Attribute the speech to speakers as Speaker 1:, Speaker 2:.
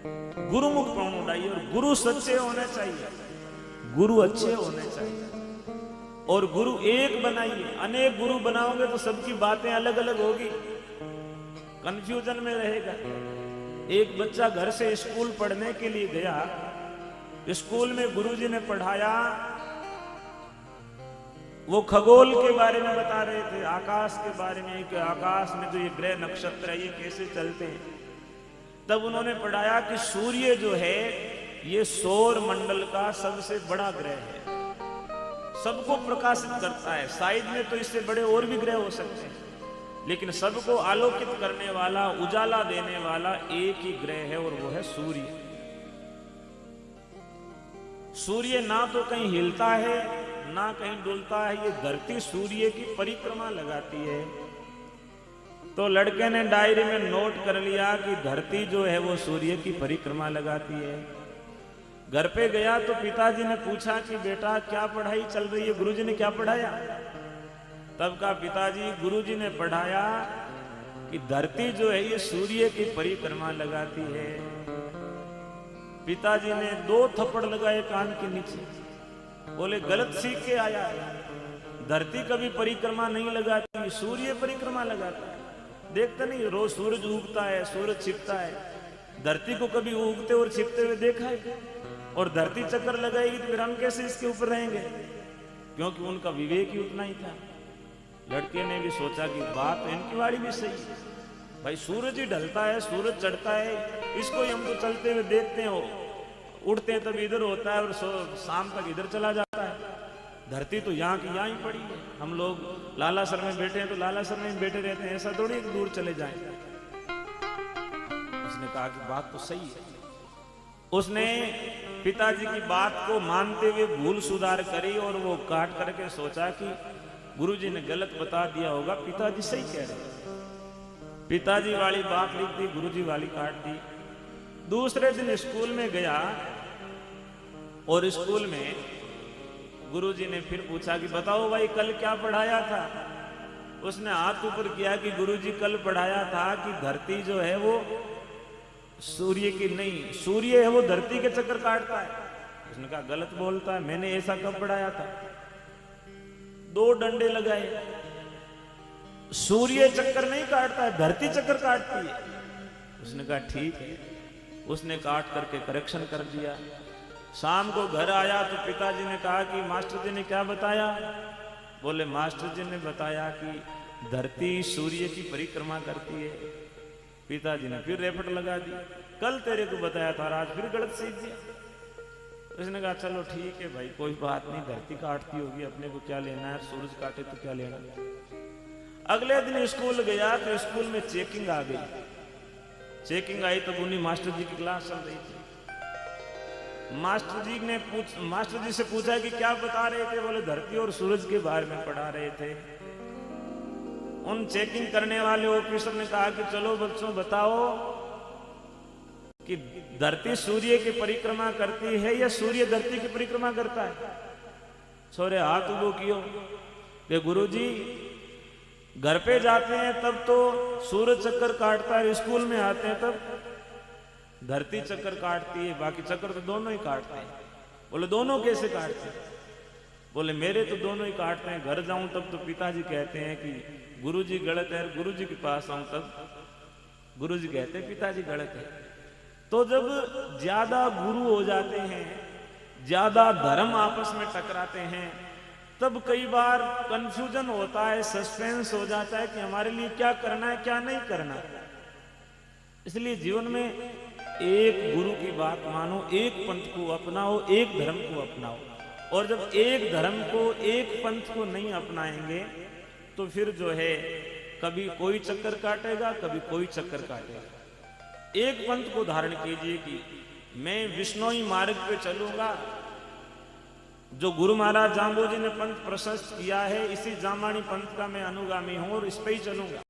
Speaker 1: गुरुमुख पण उड़ाइए। और गुरु सच्चे होने चाहिए, गुरु अच्छे होने चाहिए, और गुरु एक बनाइए। अनेक गुरु बनाओगे तो सबकी बातें अलग अलग होगी, कंफ्यूजन में रहेगा। एक बच्चा घर से स्कूल पढ़ने के लिए गया, स्कूल में गुरुजी ने पढ़ाया, वो खगोल के बारे में बता रहे थे, आकाश के बारे में, कि आकाश में जो ये ग्रह नक्षत्र है ये कैसे चलते हैं। तब उन्होंने पढ़ाया कि सूर्य जो है ये सौर मंडल का सबसे बड़ा ग्रह है, सबको प्रकाशित करता है। साइड में तो इससे बड़े और भी ग्रह हो सकते हैं, लेकिन सबको आलोकित करने वाला, उजाला देने वाला एक ही ग्रह है, और वो है सूर्य। सूर्य ना तो कहीं हिलता है ना कहीं डुलता है, ये धरती सूर्य की परिक्रमा लगाती है। तो लड़के ने डायरी में नोट कर लिया कि धरती जो है वो सूर्य की परिक्रमा लगाती है। घर पे गया तो पिताजी ने पूछा कि बेटा क्या पढ़ाई चल रही है, गुरुजी ने क्या पढ़ाया? तब का पिताजी, गुरुजी ने पढ़ाया कि धरती जो है ये सूर्य की परिक्रमा लगाती है। पिताजी ने 2 थप्पड़ लगाए कान के नीचे, बोले गलत सीख के आया है, धरती कभी परिक्रमा नहीं लगाती, सूर्य परिक्रमा लगाता है। देखता नहीं, रोज सूरज उगता है, सूरज छिपता है, धरती को कभी उगते और छिपते हुए देखा है? और धरती चक्कर लगाएगी तो फिर हम कैसे इसके ऊपर रहेंगे? क्योंकि उनका विवेक ही उतना ही था। लड़के ने भी सोचा कि बात इनकी वाली भी सही है, भाई सूरज ही ढलता है, सूरज चढ़ता है, इसको ही हम तो चलते हुए देखते हैं, उड़ते हैं तब इधर होता है और शाम तक इधर चला जाता है। धरती तो यहाँ की यहाँ ही पड़ी है, हम लोग लालासर में बैठे हैं तो लालासर में बैठे रहते हैं, ऐसा थोड़ी दूर चले जाएं। उसने कहा कि बात तो सही है। उसने पिताजी की बात को मानते हुए भूल सुधार करी, और वो काट करके सोचा कि गुरुजी ने गलत बता दिया होगा, पिताजी सही कह रहे। पिताजी वाली बात लिख दी, गुरुजी वाली काट दी। दूसरे दिन स्कूल में गया, और स्कूल में गुरुजी ने फिर पूछा कि बताओ भाई कल क्या पढ़ाया था? उसने हाथ ऊपर किया कि गुरुजी कल पढ़ाया था कि धरती जो है वो सूर्य की नहीं, सूर्य है वो धरती के चक्कर काटता है। उसने कहा गलत बोलता है, मैंने ऐसा कब पढ़ाया था? 2 डंडे लगाए, सूर्य चक्कर नहीं काटता है, धरती चक्कर काटती है। उसने कहा ठीक है। उसने काट करके करेक्शन कर दिया। शाम को घर आया तो पिताजी ने कहा कि मास्टर जी ने क्या बताया? बोले मास्टर जी ने बताया कि धरती सूर्य की परिक्रमा करती है। पिताजी ने फिर रेफट लगा दी, कल तेरे को बताया था, आज फिर गलत सीख दिया। उसने कहा चलो ठीक है भाई, कोई बात नहीं, धरती काटती होगी, अपने को क्या लेना है, सूरज काटे तो क्या लेना। अगले दिन स्कूल गया तो स्कूल में चेकिंग आ गई। चेकिंग आई तो उन्हीं मास्टर जी की क्लास चल रही थी। मास्टर जी से पूछा कि क्या बता रहे थे? बोले धरती और सूरज के बारे में पढ़ा रहे थे। उन चेकिंग करने वाले ऑफिसर ने कहा कि चलो बच्चों बताओ कि धरती सूर्य की परिक्रमा करती है या सूर्य धरती की परिक्रमा करता है? छोरे हाथ उबो कियो कि गुरुजी घर पे जाते हैं तब तो सूरज चक्कर काटता है, स्कूल में आते हैं तब धरती चक्कर काटती है, बाकी चक्कर तो दोनों ही काटते हैं। बोले दोनों कैसे काटते हैं? बोले मेरे तो दोनों ही काटते हैं, घर जाऊं तब तो पिताजी कहते हैं कि गुरुजी गलत है, गुरुजी के पास आऊं तब गुरुजी कहते हैं पिताजी गलत है। तो जब ज्यादा गुरु हो जाते हैं, ज्यादा धर्म आपस में टकराते हैं, तब कई बार कंफ्यूजन होता है, सस्पेंस हो जाता है कि हमारे लिए क्या करना है क्या नहीं करना। इसलिए जीवन में एक गुरु की बात मानो, एक पंथ को अपनाओ, एक धर्म को अपनाओ। और जब एक धर्म को, एक पंथ को नहीं अपनाएंगे तो फिर जो है कभी कोई चक्कर काटेगा, कभी कोई चक्कर काटेगा। एक पंथ को धारण कीजिए कि मैं विष्णोई मार्ग पे चलूंगा, जो गुरु महाराज जाम्बोजी ने पंथ प्रशस्त किया है, इसी जामानी पंथ का मैं अनुगामी हूं और इस पे ही चलूंगा।